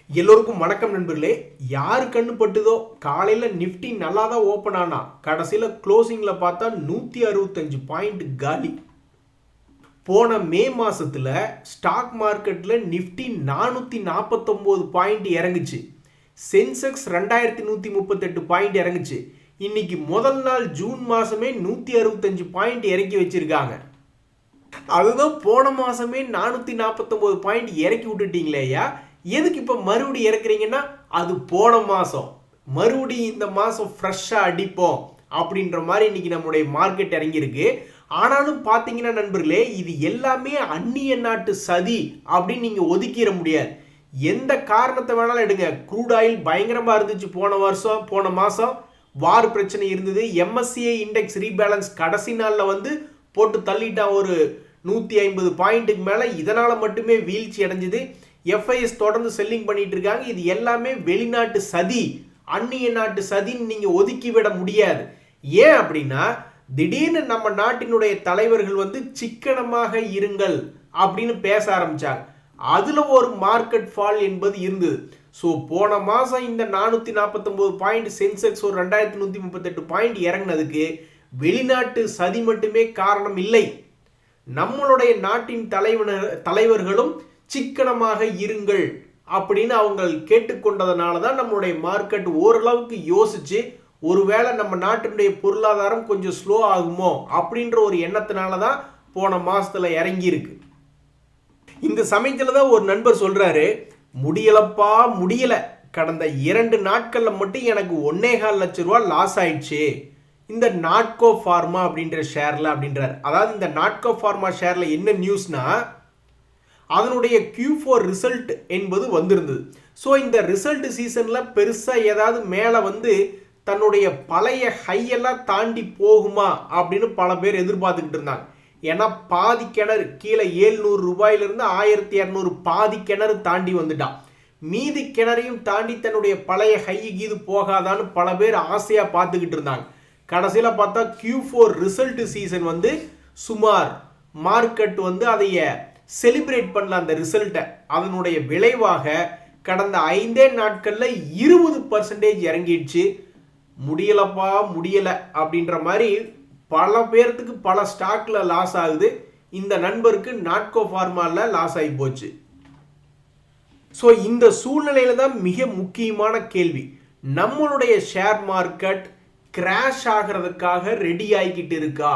எல்லோருக்கும் வணக்கம் நண்பர்களே. யாரு கண்ணு பட்டுதோ காலையில் நிஃப்டி நல்லா தான் ஓப்பன் ஆனா கடைசியில் க்ளோசிங்கில் பார்த்தா 165 பாயிண்ட் காலி. போன மே மாசத்துல ஸ்டாக் மார்க்கெட்டில் நிஃப்டி 449 பாயிண்ட் இறங்குச்சு. சென்செக்ஸ் 2138 பாயிண்ட் இறங்குச்சு. இன்னைக்கு முதல் நாள் ஜூன் மாசமே 165 பாயிண்ட் இறக்கி வச்சிருக்காங்க. அதுதான் போன மாசமே 449 பாயிண்ட் இறக்கி விட்டுட்டீங்களேயா, எதுக்கு இப்போ மறுபடியும் இறக்குறீங்கன்னா, அது போன மாதம் மறுபடியும் இந்த மாதம் ஃப்ரெஷ்ஷாக அடிப்போம் அப்படின்ற மாதிரி இன்னைக்கு நம்முடைய மார்க்கெட் இறங்கியிருக்கு. ஆனாலும் பார்த்தீங்கன்னா நண்பர்களே, இது எல்லாமே அந்நிய நாட்டு சதி அப்படின்னு நீங்கள் ஒதுக்கிட முடியாது. எந்த காரணத்தை வேணாலும் எடுங்க. க்ரூட் ஆயில் பயங்கரமாக இருந்துச்சு போன மாதம் வார் பிரச்சனை இருந்தது. எம்எஸ்சிஐ இண்டெக்ஸ் ரீபேலன்ஸ் கடைசி நாளில் வந்து போட்டு தள்ளிட்டான் ஒரு 150 பாயிண்ட்டுக்கு மேலே. இதனால் மட்டுமே வீழ்ச்சி அடைஞ்சது. எஃப்ஐஎஸ் தொடர்ந்து செல்லிங் பண்ணிட்டு இருக்காங்க. இது எல்லாமே வெளிநாட்டு சதி, அந்நிய நாட்டு சதின்னு நீங்கள் ஒதுக்கி விட முடியாது. ஏன் அப்படின்னா, திடீர்னு நம்ம நாட்டினுடைய தலைவர்கள் வந்து சிக்கனமாக இருங்கள் அப்படின்னு பேச ஆரம்பிச்சாங்க. அதுல ஒரு மார்க்கெட் ஃபால் என்பது இருந்தது. ஸோ போன மாதம் இந்த 449 பாயிண்ட் சென்செக்ஸ் ஒரு 2138 பாயிண்ட் இறங்கினதுக்கு வெளிநாட்டு சதி மட்டுமே காரணம் இல்லை. நம்மளுடைய நாட்டின் தலைவர்களும் சிக்கனமாக இருங்கள் அப்படின்னு அவங்க கேட்டுக்கொண்டதுனால தான் நம்மளுடைய மார்க்கெட் ஓரளவுக்கு யோசிச்சு, ஒருவேளை நம்ம நாட்டினுடைய பொருளாதாரம் கொஞ்சம் ஸ்லோ ஆகுமோ அப்படின்ற ஒரு எண்ணத்தினால தான் போன மாசத்துல இறங்கி இருக்கு. இந்த சமயத்துல தான் ஒரு நண்பர் சொல்றாரு, முடியலப்பா முடியல, கடந்த 2 நாட்கள்ல மட்டும் எனக்கு 1.25 லட்சம் ரூபாய் லாஸ் ஆயிடுச்சு இந்த நாட்கோ ஃபார்மா அப்படின்ற ஷேர்ல அப்படின்றார். அதாவது இந்த நாட்கோ ஃபார்மா ஷேர்ல என்ன நியூஸ்னா, அதனுடைய Q4 ரிசல்ட் என்பது வந்திருந்தது. ஸோ இந்த ரிசல்ட் சீசனில் பெருசாக ஏதாவது மேலே வந்து தன்னுடைய பழைய ஹையெல்லாம் தாண்டி போகுமா அப்படின்னு பல பேர் எதிர்பார்த்துக்கிட்டு இருந்தாங்க. ஏன்னா பாதி கிணறு கீழே 700 ரூபாயிலிருந்து 1200 பாதி கிணறு தாண்டி வந்துட்டான். மீதி கிணறையும் தாண்டி தன்னுடைய பழைய ஹைக்கு இது போகாதான்னு பல பேர் ஆசையாக பார்த்துக்கிட்டு இருந்தாங்க. கடைசியில் பார்த்தா Q4 ரிசல்ட் சீசன் வந்து சுமார் மார்க்கெட் வந்து அதைய செலிப்ரேட் பண்ணல அந்த ரிசல்ட்டை. அதனுடைய விளைவாக கடந்த 5 நாட்களில் 20% இறங்கிடுச்சு. முடியலப்பா முடியலை அப்படின்ற மாதிரி பல பேர்த்துக்கு பல ஸ்டாக்ல லாஸ் ஆகுது. இந்த நண்பருக்கு நாட்கோ ஃபார்மாவில் லாஸ் ஆகி போச்சு. ஸோ இந்த சூழ்நிலையில தான் மிக முக்கியமான கேள்வி, நம்மளுடைய ஷேர் மார்க்கெட் கிராஷ் ஆகிறதுக்காக ரெடி ஆகிக்கிட்டு இருக்கா,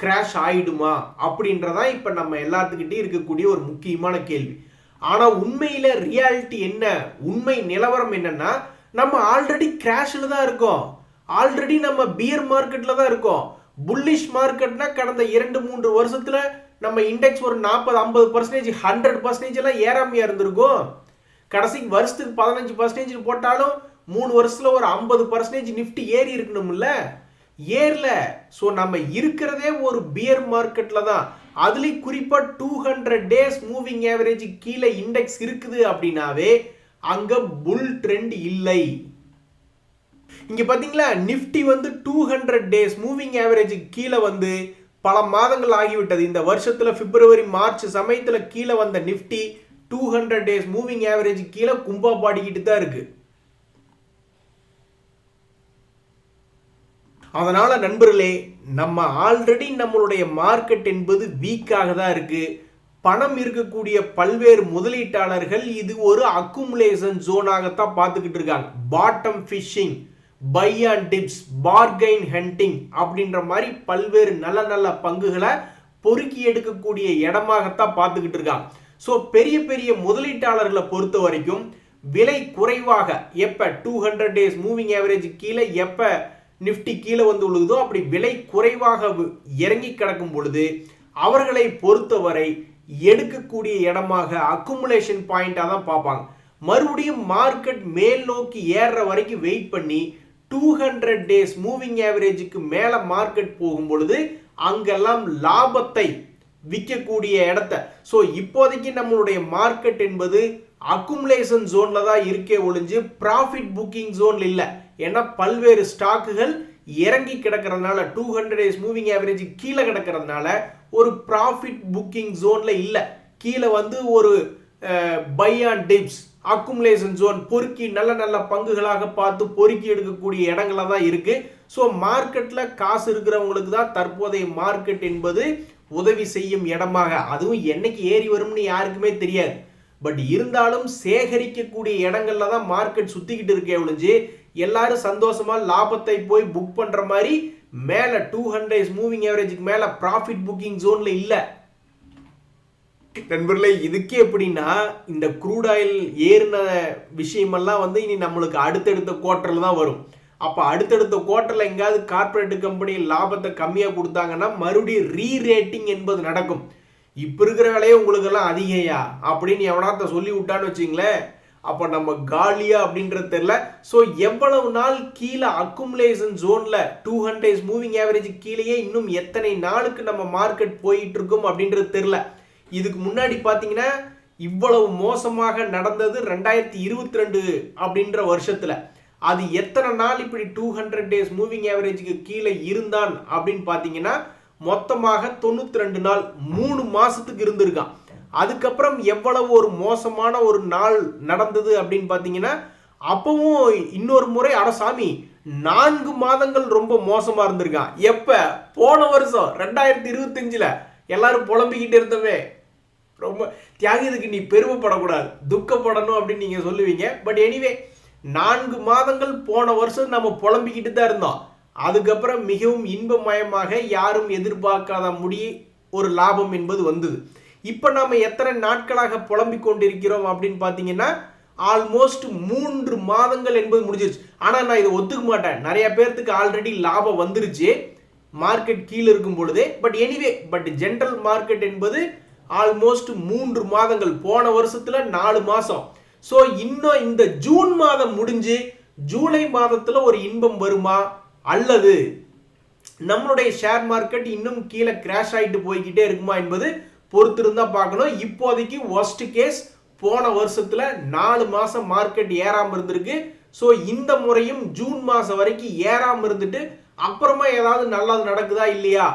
கிராஷ் ஆயிடுமா அப்படின்றதான் இப்போ நம்ம எல்லாத்துக்கிட்டே இருக்கக்கூடிய ஒரு முக்கியமான கேள்வி. ஆனால் உண்மையில் ரியாலிட்டி என்ன, உண்மை நிலவரம் என்னன்னா, நம்ம ஆல்ரெடி கிராஷில் தான் இருக்கோம். ஆல்ரெடி நம்ம பியர் மார்க்கெட்டில் தான் இருக்கோம். புல்லிஷ் மார்க்கெட்னா கடந்த 2-3 வருஷத்தில் நம்ம இண்டெக்ஸ் ஒரு 40-50%, 100% எல்லாம் ஏறாமையாக இருந்திருக்கும். கடைசி வருஷத்துக்கு 15% போட்டாலும் 3 வருஷத்தில் ஒரு 50% நிஃப்டி ஏறி இருக்கணும்ல, ஏறல. ஸோ நம்ம இருக்கிறதே ஒரு பியர் மார்க்கெட்டில் தான். அதுலேயும் குறிப்பாக 200 டேஸ் மூவிங் ஆவரேஜ் கீழே இண்டெக்ஸ் இருக்குது அப்படின்னாவே அங்கே புல் ட்ரெண்ட் இல்லை. இங்க பாத்தீங்களா, நிஃப்டி வந்து 200 டேஸ் மூவிங் ஆவரேஜ் கீழே வந்து பல மாதங்கள் ஆகிவிட்டது. இந்த வருஷத்துல பிப்ரவரி மார்ச் சமயத்துல கீழே வந்த நிஃப்டி 200 டேஸ் மூவிங் ஆவரேஜ் கீழே கும்பா பாடிக்கிட்டு தான் இருக்கு. அதனால நண்பர்களே, நம்ம ஆல்ரெடி நம்மளுடைய மார்க்கெட் என்பது வீக்காக தான் இருக்கு. பணம் இருக்கக்கூடிய பல்வேறு முதலீட்டாளர்கள் இது ஒரு அக்குமுலேஷன் ஜோனாகத்தான் பார்த்துக்கிட்டு இருக்காங்க. Bottom fishing, buy and dips, bargain hunting அப்படின்ற மாதிரி பல்வேறு நல்ல நல்ல பங்குகளை பொறுக்கி எடுக்கக்கூடிய இடமாகத்தான் பார்த்துக்கிட்டு இருக்காங்க. ஸோ பெரிய பெரிய முதலீட்டாளர்களை பொறுத்த வரைக்கும் விலை குறைவாக எப்போ 200 டேஸ் மூவிங் ஆவரேஜ் கீழே எப்போ நிஃப்டி கீழே வந்து விழுகுதோ அப்படி விலை குறைவாக இறங்கி கிடக்கும் பொழுது அவர்களை பொறுத்தவரை எடுக்கக்கூடிய இடமாக அக்குமுலேஷன் பாயிண்டாக தான் பார்ப்பாங்க. மறுபடியும் மார்க்கெட் மேல் நோக்கி ஏறுற வரைக்கும் வெயிட் பண்ணி 200 டேஸ் மூவிங் ஆவரேஜுக்கு மேலே மார்க்கெட் போகும் பொழுது அங்கெல்லாம் லாபத்தை விற்கக்கூடிய இடத்த. ஸோ இப்போதைக்கு நம்மளுடைய மார்க்கெட் என்பது அக்குமுலேஷன் ஜோன்ல தான் இருக்கே ஒழிஞ்சு ப்ராஃபிட் புக்கிங் ஜோன்ல இல்லை. ஏன்னா பல்வேறு ஸ்டாக்குகள் இறங்கி கிடக்கிறதுனால, 200 டேஸ் மூவிங் ஆவரேஜ் கீழே கிடக்கிறதுனால ஒரு ப்ராஃபிட் புக்கிங் ஜோன்ல இல்லை. கீழே வந்து ஒரு பை அண்ட் டிப்ஸ் அக்குமுலேஷன் ஜோன் பொறுக்கி நல்ல நல்ல பங்குகளாக பார்த்து பொறுக்கி எடுக்கக்கூடிய இடங்கள தான் இருக்கு. ஸோ மார்க்கெட்ல காசு இருக்கிறவங்களுக்கு தான் தற்போதைய மார்க்கெட் என்பது உதவி செய்யும் இடமாக, அதுவும் என்னைக்கு ஏறி வரும்னு யாருக்குமே தெரியாது. பட் இருந்தாலும் சேகரிக்கக்கூடிய இடங்கள்ல தான் மார்க்கெட் சுத்திக்கிட்டு இருக்கே ஒழிஞ்சு எல்லாரும் சந்தோஷமா லாபத்தை போய் புக் பண்ற மாதிரி மேல 200 days மூவிங் ஆவரேஜுக்கு மேல ப்ராஃபிட் புக்கிங் ஜோன்ல இல்ல. நண்பர்களே, இதுக்கே எப்படின்னா இந்த க்ரூட் ஆயில் ஏறின விஷயமெல்லாம் வந்து இனி நம்மளுக்கு அடுத்தடுத்த குவார்டர்ல தான் வரும். அப்போ அடுத்தடுத்த குவார்டர்ல எங்காவது கார்பரேட் கம்பெனி லாபத்தை கம்மியாக கொடுத்தாங்கன்னா மறுபடியும் ரீரேட்டிங் என்பது நடக்கும். இப்போ இருக்கிற வேலையே உங்களுக்கு எல்லாம் அதிகையா அப்படின்னு எவனாத்த சொல்லி விட்டான்னு வச்சிங்களேன், அப்போ நம்ம காலியா அப்படின்றது தெரியல. ஸோ எவ்வளவு நாள் கீழே அக்குமுலேஷன் ஜோன்ல 200 days மூவிங் ஆவரேஜ் கீழேயே இன்னும் எத்தனை நாளுக்கு நம்ம மார்க்கெட் போயிட்டு இருக்கும் அப்படின்றது தெரியல. இதுக்கு முன்னாடி பார்த்தீங்கன்னா இவ்வளவு மோசமாக நடந்தது 2022 அப்படின்ற வருஷத்துல. அது எத்தனை நாள் இப்படி 200 days மூவிங் ஆவரேஜுக்கு கீழே இருந்தான் அப்படின்னு பார்த்தீங்கன்னா மொத்தமாக 92 நாள், 3 மாசத்துக்கு இருந்திருக்கான். அதுக்கப்புறம் எவ்வளவு ஒரு மோசமான ஒரு நாள் நடந்தது அப்படின்னு பார்த்தீங்கன்னா அப்பவும் இன்னொரு முறை அடசாமி 4 மாதங்கள் ரொம்ப மோசமா இருந்திருக்கான். எப்ப? போன வருஷம் 2025ல எல்லாரும் புலம்பிக்கிட்டு இருந்தவே. ரொம்ப தியாகிதுக்கு நீ பெருமைப்படக்கூடாது, துக்கப்படணும் அப்படின்னு நீங்க சொல்லுவீங்க. பட் எனிவே 4 மாதங்கள் போன வருஷம் நம்ம புலம்பிக்கிட்டு தான் இருந்தோம். அதுக்கப்புறம் மிகவும் இன்பமயமாக யாரும் எதிர்பார்க்காத ஒரு லாபம் என்பது வந்தது. இப்போ நாம எத்தனை நாட்களாக புலம்பிக் கொண்டிருக்கிறோம் அப்படின்னு பார்த்தீங்கன்னா ஆல்மோஸ்ட் 3 மாதங்கள் என்பது முடிஞ்சிருச்சு. ஆனால் நான் இதை ஒத்துக்க மாட்டேன், நிறைய பேர்த்துக்கு ஆல்ரெடி லாபம் வந்துருச்சு மார்க்கெட் கீழே இருக்கும் பொழுதே. பட் எனிவே ஜென்ரல் மார்க்கெட் என்பது ஆல்மோஸ்ட் 3 மாதங்கள், போன வருஷத்துல 4 மாசம். ஸோ இன்னும் இந்த ஜூன் மாதம் முடிஞ்சு ஜூலை மாதத்துல ஒரு இன்பம் வருமா, அல்லது நம்மளுடைய ஷேர் மார்க்கெட் இன்னும் கீழே கிராஷ் ஆகிட்டு போய்கிட்டே இருக்குமா என்பது பொறுத்திருந்தா பார்க்கணும். இப்போதைக்கு ஒர்ஸ்ட் கேஸ் போன வருஷத்துல 4 மாசம் மார்க்கெட் ஏறாம இருந்திருக்கு. ஸோ இந்த முறையும் ஜூன் மாசம் வரைக்கும் ஏறாம இருந்துட்டு அப்புறமா ஏதாவது நல்லது நடக்குதா இல்லையா,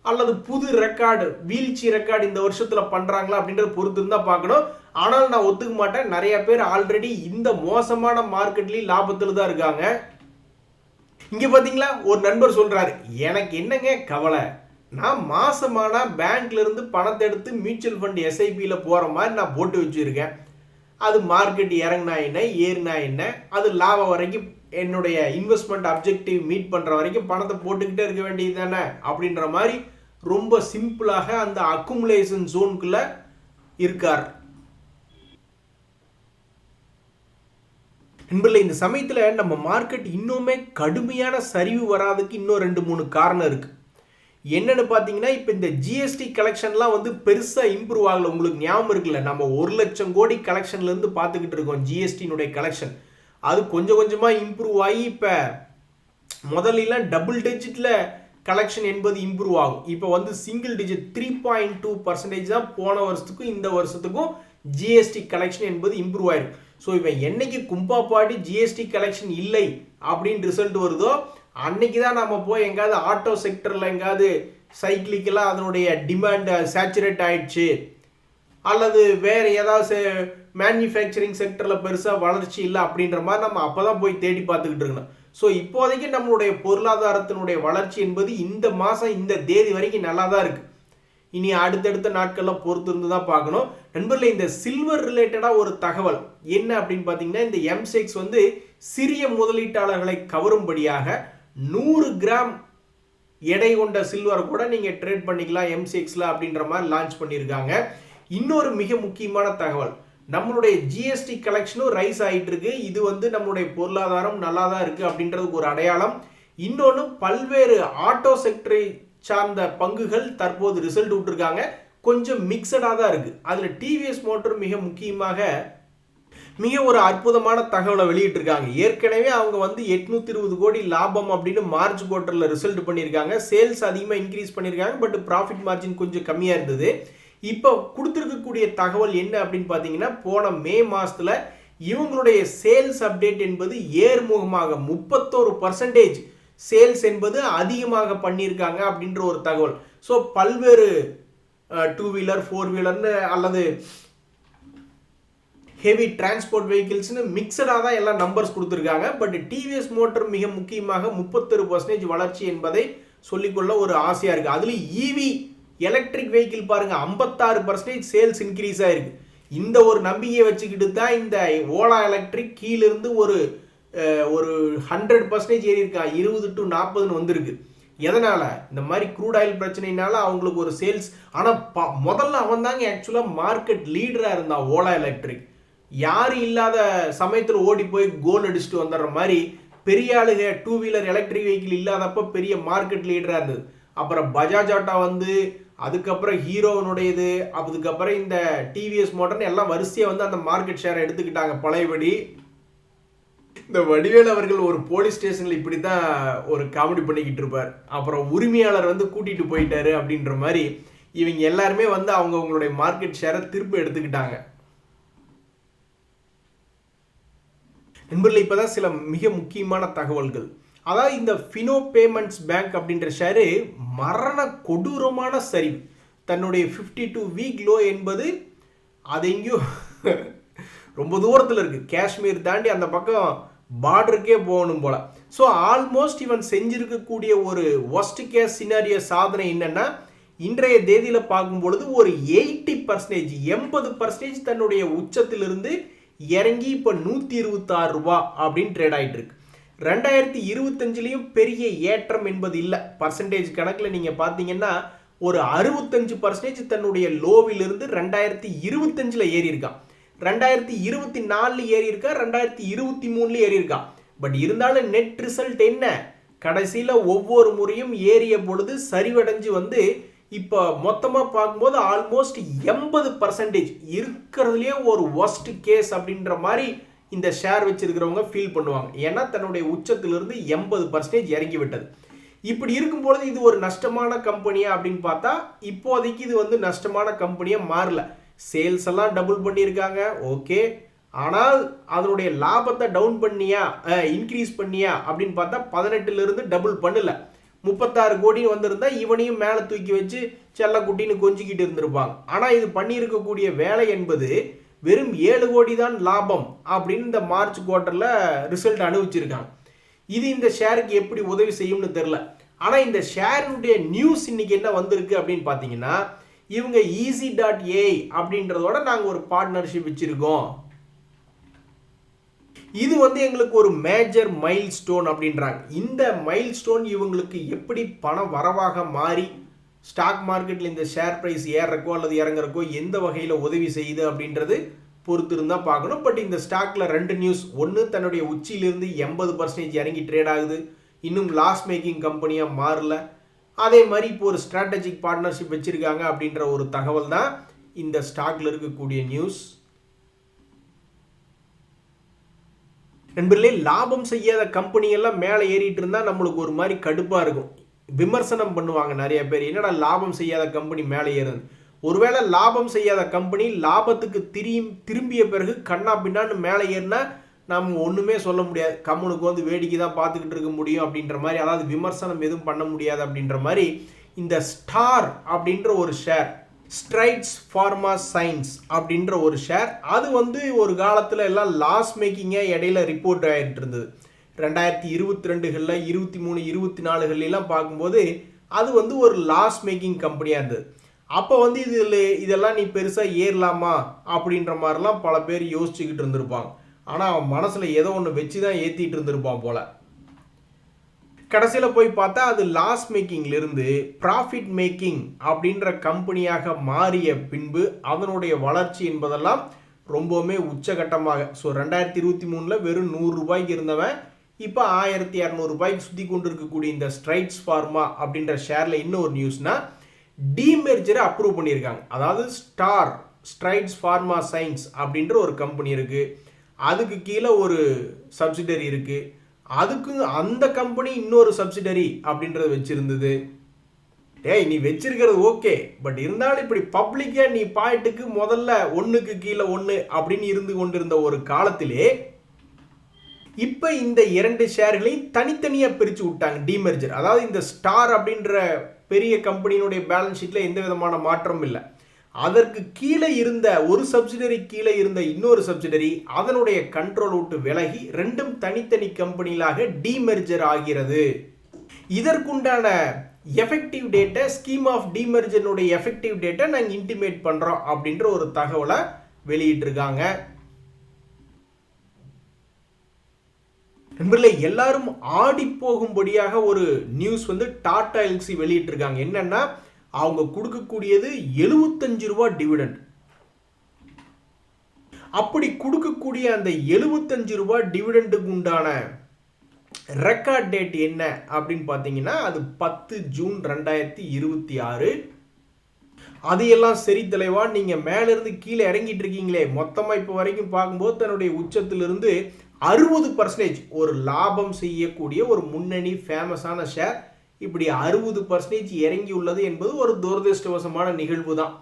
அல்லது புது ரெக்கார்டு வீழ்ச்சி ரெக்கார்டு இந்த வருஷத்துல பண்றாங்களா அப்படின்றத பொறுத்து இருந்தா பார்க்கணும். ஆனால் நான் ஒத்துக்க மாட்டேன், நிறைய பேர் ஆல்ரெடி இந்த மோசமான மார்க்கெட்லயும் லாபத்துல தான் இருக்காங்க. இங்க பாத்தீங்களா, ஒரு நண்பர் சொல்றாரு, எனக்கு என்னங்க கவலை, நான் மாசமானா பேங்க்ல இருந்து பணத்தை எடுத்து மியூச்சுவல் ஃபண்ட் எஸ்ஐபியில போற மாதிரி நான் போட்டு வச்சிருக்கேன். அது மார்க்கெட் இறங்கினா என்ன ஏறினா என்ன, அது லாபம் வரைக்கும் என்னுடைய இன்வெஸ்ட்மெண்ட் அப்ஜெக்டிவ் மீட் பண்ற வரைக்கும் பணத்தை போட்டுக்கிட்டே இருக்க வேண்டியது தானே அப்படின்ற மாதிரி ரொம்ப சிம்பிளாக அந்த அக்குமுலேஷன் ஜோனுக்குள்ள இருக்கார். நண்பர்களே, இந்த சமயத்துல நம்ம மார்க்கெட் இன்னுமே கடுமையான சரிவு வராதுக்கு இன்னும் 2-3 காரணம் இருக்கு. என்னன்னு பாத்தீங்கன்னா, இப்ப இந்த ஜிஎஸ்டி கலெக்ஷன்லாம் வந்து பெருசா இம்ப்ரூவ் ஆகல. உங்களுக்கு ஞாபகம் இருக்குல்ல, நம்ம 1 லட்சம் கோடி கலெக்ஷன்ல இருந்து பார்த்துக்கிட்டு இருக்கோம் ஜிஎஸ்டினுடைய கலெக்ஷன். அது கொஞ்சம் கொஞ்சமா இம்ப்ரூவ் ஆகி இப்ப முதல்ல டபுள் டிஜிட்ல கலெக்ஷன் என்பது இம்ப்ரூவ் ஆகும். இப்போ வந்து சிங்கிள் டிஜிட் 3.2% தான் போன வருஷத்துக்கும் இந்த வருஷத்துக்கும் ஜிஎஸ்டி கலெக்ஷன் என்பது இம்ப்ரூவ் ஆயிருக்கு. ஸோ இவன் என்னைக்கு கும்பாப்பாடி ஜிஎஸ்டி கலெக்ஷன் இல்லை அப்படின்னு ரிசல்ட் வருதோ அன்னைக்கு தான் நம்ம போய் எங்காவது ஆட்டோ செக்டர்ல எங்காவது சைக்கிளிக்கெல்லாம் அதனுடைய டிமாண்ட் சேச்சுரேட் ஆயிடுச்சு, அல்லது வேற ஏதாவது மேனுஃபேக்சரிங் செக்டர்ல பெருசா வளர்ச்சி இல்லை அப்படின்ற மாதிரி நம்ம அப்பதான் போய் தேடி பார்த்துக்கிட்டு இருக்கணும். ஸோ இப்போதைக்கு நம்மளுடைய பொருளாதாரத்தினுடைய வளர்ச்சி என்பது இந்த மாசம் இந்த தேதி வரைக்கும் நல்லா தான் இருக்கு. இனி அடுத்தடுத்த நாட்கள்ல பொறுத்து இருந்து தான் பார்க்கணும். நண்பர்களே, இந்த சில்வர் ரிலேட்டடா ஒரு தகவல் என்ன அப்படின்னு பார்த்தீங்கன்னா, இந்த எம்செக்ஸ் வந்து சிறிய முதலீட்டாளர்களை கவரும்படியாக 100 கிராம் எடை கொண்ட சில்வர் கூட நீங்க ட்ரேட் பண்ணிக்கலாம் எம்செக்ஸ்ல அப்படின்ற மாதிரி லான்ச் பண்ணியிருக்காங்க. இன்னொரு மிக முக்கியமான தகவல், நம்மளுடைய ஜிஎஸ்டி கலெக்ஷனும் ரைஸ் ஆகிட்டு இருக்கு. இது வந்து நம்மளுடைய பொருளாதாரம் நல்லா தான் இருக்கு அப்படின்றதுக்கு ஒரு அடையாளம். இன்னொன்று, பல்வேறு ஆட்டோ செக்டரை சார்ந்த பங்குகள் தற்போது ரிசல்ட் விட்டுருக்காங்க, கொஞ்சம் மிக்சடா தான் இருக்கு. அதுல டிவிஎஸ் மோட்டார் மிக முக்கியமாக மிக ஒரு அற்புதமான தகவலை வெளியிட்டு இருக்காங்க. ஏற்கனவே அவங்க வந்து 820 கோடி லாபம் அப்படின்னு மார்ச் குவார்டர்ல ரிசல்ட் பண்ணியிருக்காங்க. சேல்ஸ் அதிகமாக இன்க்ரீஸ் பண்ணியிருக்காங்க, பட் ப்ராஃபிட் மார்ஜின் கொஞ்சம் கம்மியா இருந்தது. இப்போ கொடுத்துருக்கக்கூடிய தகவல் என்ன அப்படின்னு பார்த்தீங்கன்னா, போன மே மாசத்துல இவங்களுடைய சேல்ஸ் அப்டேட் என்பது ஏர்முகமாக 31% சேல்ஸ் என்பது அதிகமாக பண்ணியிருக்காங்க அப்படின்ற ஒரு தகவல். ஸோ பல்வேறு 2 வீலர் 4 வீலர்னு அல்லது ஹெவி டிரான்ஸ்போர்ட் வெஹிக்கிள்ஸ்னு மிக்சடாக தான் எல்லாம் நம்பர்ஸ் கொடுத்துருக்காங்க. பட் டிவிஎஸ் மோட்டார் மிக முக்கியமாக 31% வளர்ச்சி என்பதை சொல்லிக்கொள்ள ஒரு ஆசையாக இருக்குது. அதில் இவி எலக்ட்ரிக் வெஹிக்கிள் பாருங்கள் 56% சேல்ஸ் இன்க்ரீஸ் ஆகிருக்கு. இந்த ஒரு நம்பிக்கையை வச்சுக்கிட்டு தான் இந்த ஓலா எலக்ட்ரிக் கீழிருந்து ஒரு 100% ஏறி இருக்கா, 20 to 40 வந்திருக்கு. எதனால? இந்த மாதிரி க்ரூட் ஆயில் பிரச்சனைனால அவங்களுக்கு ஒரு சேல்ஸ். ஆனால் முதல்ல அவன் தாங்க ஆக்சுவலாக மார்க்கெட் லீடராக இருந்தான் ஓலா எலக்ட்ரிக். யாரும் இல்லாத சமயத்தில் ஓடி போய் கோல் அடிச்சுட்டு வந்துடுற மாதிரி பெரிய ஆளுக 2 வீலர் எலக்ட்ரிக் வெஹிக்கிள் இல்லாதப்ப பெரிய மார்க்கெட் லீடராக இருந்தது. அப்புறம் பஜாஜ் ஆட்டோ வந்து, அதுக்கப்புறம் ஹீரோனுடையது, அதுக்கப்புறம் இந்த டிவிஎஸ் மோட்டார்னு எல்லாம் வரிசையாக வந்து அந்த மார்க்கெட் ஷேரை எடுத்துக்கிட்டாங்க பழையபடி. இந்த வடிவேல் அவர்கள் ஒரு போலீஸ் ஸ்டேஷனில் இப்படி தான் ஒரு காமெடி பண்ணிக்கிட்டு இருப்பார். அப்புறம் உரிமையாளர் வந்து கூட்டிகிட்டு போயிட்டாரு அப்படின்ற மாதிரி இவங்க எல்லாருமே வந்து அவங்களுடைய மார்க்கெட் ஷேரை திரும்ப எடுத்துக்கிட்டாங்க. நண்பர்களே, இப்போ தான் சில மிக முக்கியமான தகவல்கள். அதாவது இந்த ஃபினோ பேமெண்ட்ஸ் பேங்க் அப்படின்ற ஷேரு மரண கொடூரமான சரிவு. தன்னுடைய 52 வீக் லோ என்பது அது எங்கேயோ ரொம்ப தூரத்தில் இருக்குது. காஷ்மீர் தாண்டி அந்த பக்கம் பார்டருக்கே போகணும் போல. ஸோ ஆல்மோஸ்ட் இவன் செஞ்சிருக்கக்கூடிய ஒரு ஒஸ்ட் கேஸ் சினாரியோ சாதனை என்னன்னா, இன்றைய தேதியில் பார்க்கும் பொழுது ஒரு 80% தன்னுடைய உச்சத்திலிருந்து இறங்கி இப்போ 126 ரூபா அப்படின்னு ட்ரேட் ஆகிட்டு இருக்கு. 2025 பெரிய ஏற்றம் என்பது இல்லை. பர்சன்டேஜ் கணக்கில் நீங்கள் பார்த்தீங்கன்னா ஒரு 65% தன்னுடைய லோவிலிருந்து 2025 ஏறி இருக்கான். 2024 ஏறி இருக்கா, 2023 ஏறி இருக்கா. பட் இருந்தாலும் நெட் ரிசல்ட் என்ன? கடைசியில் ஒவ்வொரு முறையும் ஏறிய பொழுது சரிவடைஞ்சு வந்து இப்போ மொத்தமாக பார்க்கும்போது ஆல்மோஸ்ட் 80% இருக்கிறதுலே ஒரு ஒஸ்ட் கேஸ் அப்படின்ற மாதிரி இந்த ஷேர் வச்சிருக்கிறவங்க ஃபீல் பண்ணுவாங்க. ஏன்னா தன்னுடைய உச்சத்திலிருந்து 80% இறங்கி விட்டது. இப்படி இருக்கும்பொழுது இது ஒரு நஷ்டமான கம்பெனியா அப்படின்னு பார்த்தா இப்போதைக்கு இது வந்து நஷ்டமான கம்பெனியாக மாறல. சேல்ஸ் எல்லாம் டபுள் பண்ணியிருக்காங்க, ஓகே. ஆனால் அதனுடைய லாபத்தை டவுன் பண்ணியா இன்க்ரீஸ் பண்ணியா அப்படின்னு பார்த்தா 18லிருந்து டபுள் பண்ணல. 36 கோடி வந்திருந்தா இவனையும் மேலே தூக்கி வச்சு செல்லக்குட்டின்னு கொஞ்சிக்கிட்டு இருந்திருப்பாங்க. ஆனால் இது பண்ணியிருக்கக்கூடிய வேலை என்பது வெறும் 7 கோடி தான் லாபம் அப்படின்னு இந்த மார்ச் குவார்ட்டரில் ரிசல்ட் அனுபவிச்சிருக்காங்க. இது இந்த ஷேருக்கு எப்படி உதவி செய்யும்னு தெரில. ஆனால் இந்த ஷேருடைய நியூஸ் இன்னைக்கு என்ன வந்திருக்கு அப்படின்னு பார்த்தீங்கன்னா, இவங்க easy.ai அப்படின்றதோட நாங்கள் ஒரு பார்ட்னர்ஷிப் வச்சிருக்கோம். இது வந்து எங்களுக்கு ஒரு மேஜர் மைல் ஸ்டோன் அப்படின்றாங்க. இந்த மைல் ஸ்டோன் இவங்களுக்கு எப்படி பணம் வரவாக மாறி ஸ்டாக் மார்க்கெட்டில் இந்த ஷேர் ப்ரைஸ் ஏறக்கோ அல்லது இறங்குறக்கோ எந்த வகையில் உதவி செய்யுது அப்படின்றது பொறுத்து இருந்தால் பார்க்கணும். பட் இந்த ஸ்டாக்கில் 2 நியூஸ். ஒன்று, தன்னுடைய உச்சியிலிருந்து 80% இறங்கி ட்ரேட் ஆகுது. இன்னும் லாஸ் மேக்கிங் கம்பெனியாக மாறல. அதே மாதிரி இப்போ ஒரு ஸ்ட்ராட்டஜிக் பார்ட்னர்ஷிப் வச்சுருக்காங்க அப்படின்ற ஒரு தகவல் தான் இந்த ஸ்டாக்கில் இருக்கக்கூடிய நியூஸ். நண்பர்களே, லாபம் செய்யாத கம்பெனியெல்லாம் மேலே ஏறிட்டு இருந்தால் நம்மளுக்கு ஒரு மாதிரி கடுப்பாக இருக்கும். விமர்சனம் பண்ணுவாங்க நிறைய பேர், என்னடா லாபம் செய்யாத கம்பெனி மேலே ஏறுது. ஒருவேளை லாபம் செய்யாத கம்பெனி லாபத்துக்கு திரும்பிய பிறகு கண்ணா பின்னான்னு மேலே ஏறினா நம்ம ஒன்றுமே சொல்ல முடியாது. கம்முனுக்கு வந்து வேடிக்கை தான் பார்த்துக்கிட்டு இருக்க முடியும் அப்படின்ற மாதிரி, அதாவது விமர்சனம் எதுவும் பண்ண முடியாது அப்படின்ற மாதிரி இந்த ஸ்டார் அப்படின்ற ஒரு ஷேர், ஸ்ட்ரைட்ஸ் ஃபார்மா சயின்ஸ் அப்படின்ற ஒரு ஷேர், அது வந்து ஒரு காலத்தில் எல்லாம் லாஸ் மேக்கிங்காக இடையில ரிப்போர்ட் ஆகிட்டு இருந்தது. 2022களில் 23, 24லாம் பார்க்கும்போது அது வந்து ஒரு லாஸ் மேக்கிங் கம்பெனியாக இருந்தது. அப்போ வந்து இதெல்லாம் நீ பெருசாக ஏறலாமா அப்படின்ற மாதிரிலாம் பல பேர் யோசிச்சுக்கிட்டு இருந்திருப்பாங்க. ஆனால் அவன் மனசில் ஏதோ ஒன்று வச்சு தான் ஏற்றிட்டு இருந்திருப்பான் போல. கடைசியில் போய் பார்த்தா அது லாஸ் மேக்கிங்லேருந்து ப்ராஃபிட் மேக்கிங் அப்படின்ற கம்பெனியாக மாறிய பின்பு அதனுடைய வளர்ச்சி என்பதெல்லாம் ரொம்பவுமே உச்சகட்டமாக. ஸோ 2023 வெறும் 100 ரூபாய்க்கு இருந்தவன் இப்போ 1200 ரூபாய்க்கு சுற்றி கொண்டு இருக்கக்கூடிய இந்த ஸ்ட்ரைட்ஸ் ஃபார்மா அப்படின்ற ஷேரில் இன்னொரு நியூஸ்னா, டீமெர்ஜரை அப்ரூவ் பண்ணியிருக்காங்க. அதாவது ஸ்ட்ரைட்ஸ் ஃபார்மா சயின்ஸ் அப்படின்ற ஒரு கம்பெனி இருக்குது, அதுக்கு கீழே ஒரு சப்சிடரி இருக்குது, அதுக்கு அந்த கம்பெனி இன்னொரு சப்சிடரி அப்படின்றத வச்சிருந்தது. நீ வச்சிருக்கிறது ஓகே, பட் இருந்தாலும் இப்படி பப்ளிக்காக நீ பாயிண்ட்டுக்கு முதல்ல 1க்கு கீழே 1 அப்படின்னு இருந்து கொண்டிருந்த ஒரு காலத்திலே இப்போ இந்த 2 ஷேர்களையும் தனித்தனியாக பிரித்து விட்டாங்க, டீமெர்ஜர். அதாவது இந்த ஸ்டார் அப்படின்ற பெரிய கம்பெனியினுடைய பேலன்ஸ் ஷீட்டில் எந்த விதமான மாற்றமும் இல்லை. அதற்கு கீழே இருந்த ஒரு சப்சிடரி கீழே இருந்த இன்னொரு சப்சிடரி அதனுடைய கண்ட்ரோல் விட்டு விலகி ரெண்டும் தனித்தனி கம்பெனிகளாக டீமெர்ஜர் ஆகிறது. இதற்குண்டான எஃபெக்டிவ் டேட்டை ஸ்கீம் ஆஃப் டீமெர்ஜனுடைய எஃபெக்டிவ் டேட்டை நாங்கள் இன்டிமேட் பண்ணுறோம் அப்படின்ற ஒரு தகவலை வெளியிட்டிருக்காங்க. நண்பர்களே, எல்லாரும் ஆடி போகும்படியாக ஒரு நியூஸ் வந்து டாடா எல்சி வெளியிட்டிருக்காங்க. என்னன்னா, அவங்க கொடுக்கக்கூடியது 75 ரூபாய் டிவிடெண்ட். அப்படி கொடுக்கக்கூடிய அந்த 75 ரூபாய் டிவிடெண்டுக்கு உண்டான ரெக்கார்ட் டேட் என்ன அப்படின்னு பார்த்தீங்கன்னா, அது 10 ஜூன் 2026. அதையெல்லாம் சரி தலைவா, நீங்கள் மேலேருந்து கீழே இறங்கிட்டு இருக்கீங்களே, மொத்தமாக இப்போ வரைக்கும் பார்க்கும்போது தன்னுடைய உச்சத்திலிருந்து 60% ஒரு லாபம் செய்யக்கூடிய ஒரு முன்னணி ஃபேமஸான ஷேர் இப்படி 60% இறங்கி உள்ளது என்பது ஒரு துரதிருஷ்டவசமான நிகழ்வு தான்.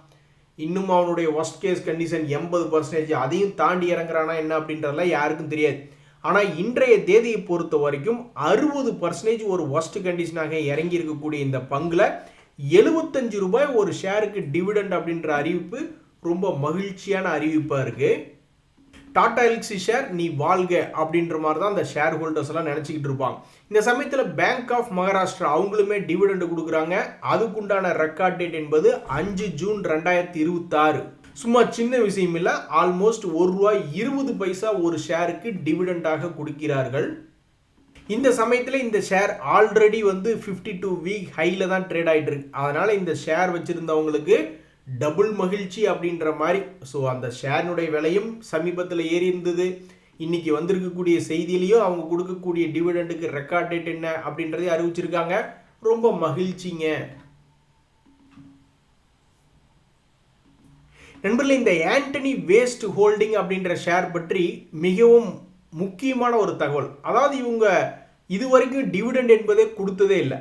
இன்னும் அவனுடைய ஒர்ஸ்ட் கேஸ் கண்டிஷன் 80%, அதையும் தாண்டி இறங்குறானா என்ன அப்படின்றதெல்லாம் யாருக்கும் தெரியாது. ஆனால் இன்றைய தேதியை பொறுத்த வரைக்கும் 60% ஒரு ஒர்ஸ்ட் கண்டிஷனாக இறங்கி இருக்கக்கூடிய இந்த பங்குல 75 ரூபாய் ஒரு ஷேருக்கு டிவிடெண்ட் அப்படின்ற அறிவிப்பு ரொம்ப மகிழ்ச்சியான அறிவிப்பாக இருக்கு. டாடா எல்சி ஷேர் நீ வாழ்க அப்படின்ற மாதிரி தான் அந்த ஷேர் ஹோல்டர்ஸ் எல்லாம் நினச்சிக்கிட்டு இருப்பாங்க. இந்த சமயத்தில் பேங்க் ஆஃப் மகாராஷ்டிரா அவங்களுமே டிவிடெண்ட் கொடுக்குறாங்க. அதுக்குண்டான ரெக்கார்ட் டேட் என்பது 5 ஜூன் 2026. சும்மா சின்ன விஷயம் இல்லை, ஆல்மோஸ்ட் ₹1.20 ஒரு ஷேருக்கு டிவிடெண்டாக கொடுக்கிறார்கள். இந்த சமயத்தில் இந்த ஷேர் ஆல்ரெடி வந்து 52 வீக் ஹையில் தான் ட்ரேட் ஆகிட்டு இருக்கு. அதனால் இந்த ஷேர் வச்சுருந்தவங்களுக்கு டபுள் மகிழ்ச்சி அப்படின்ற மாதிரி. ஸோ அந்த ஷேரினுடைய விலையும் சமீபத்தில் ஏறி இருந்தது. இன்னைக்கு வந்திருக்கக்கூடிய செய்தியிலையும் அவங்க கொடுக்கக்கூடிய டிவிடெண்டுக்கு ரெக்கார்ட் டேட் என்ன அப்படின்றதையும் அறிவிச்சிருக்காங்க. ரொம்ப மகிழ்ச்சிங்க நண்பர்களே. இந்த ஆண்டனி வேஸ்ட் ஹோல்டிங் அப்படின்ற ஷேர் பற்றி மிகவும் முக்கியமான ஒரு தகவல். அதாவது இவங்க இதுவரைக்கும் டிவிடெண்ட் என்பதே கொடுத்ததே இல்லை.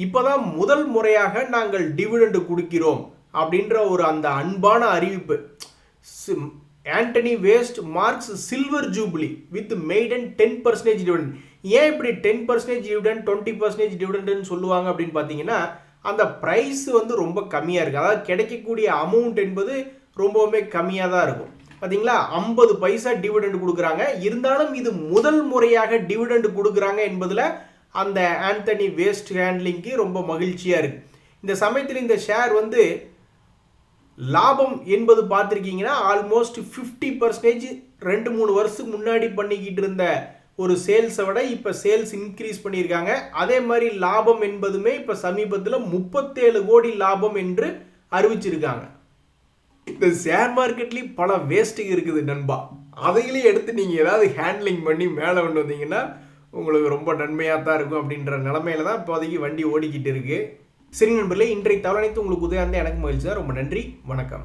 இப்போதான் முதல் முறையாக நாங்கள் டிவிடெண்ட் கொடுக்கிறோம் அப்படின்ற ஒரு அந்த அன்பான அறிவிப்பு. Antony waste marks silver jubilee with maiden 10% dividend. ஏன் இப்படி 10% டிவிடெண்ட் 20% டிவிடெண்ட்னு சொல்லுவாங்க அப்படின்னு பார்த்தீங்கன்னா, அந்த ப்ரைஸ் வந்து ரொம்ப கம்மியாக இருக்குது. அதாவது கிடைக்கக்கூடிய அமௌண்ட் என்பது ரொம்பவுமே கம்மியாக தான் இருக்கும். பார்த்தீங்களா, 50 பைசா டிவிடெண்ட் கொடுக்குறாங்க. இருந்தாலும் இது முதல் முறையாக டிவிடெண்ட் கொடுக்குறாங்க என்பதில் அந்த ஆண்டனி வேஸ்ட் ஹேண்ட்லிங்க்கு ரொம்ப மகிழ்ச்சியாக இருக்குது. இந்த சமயத்தில் இந்த ஷேர் வந்து லாபம் என்பது பார்த்துருக்கீங்கன்னா ஆல்மோஸ்ட் 50% 2-3 வருஷத்துக்கு முன்னாடி பண்ணிக்கிட்டு இருந்த ஒரு சேல்ஸை விட இப்போ சேல்ஸ் இன்க்ரீஸ் பண்ணியிருக்காங்க. அதே மாதிரி லாபம் என்பதுமே இப்போ சமீபத்தில் 37 கோடி லாபம் என்று அறிவிச்சிருக்காங்க. இந்த ஷேர் மார்க்கெட்லேயும் பல வேஸ்ட்டுங்க இருக்குது நண்பா. அதையிலேயே எடுத்து நீங்கள் ஏதாவது ஹேண்ட்லிங் பண்ணி மேலே கொண்டு வந்தீங்கன்னா உங்களுக்கு ரொம்ப நன்மையாக தான் இருக்கும் அப்படின்ற நிலமையில தான் இப்போதைக்கு வண்டி ஓடிக்கிட்டு இருக்குது. சரி நண்பர்களே, இன்றைய தகவல் அனைத்து உங்களுக்கு உதவியாக இருந்தால் எனக்கு மகிழ்ச்சி தான். ரொம்ப நன்றி, வணக்கம்.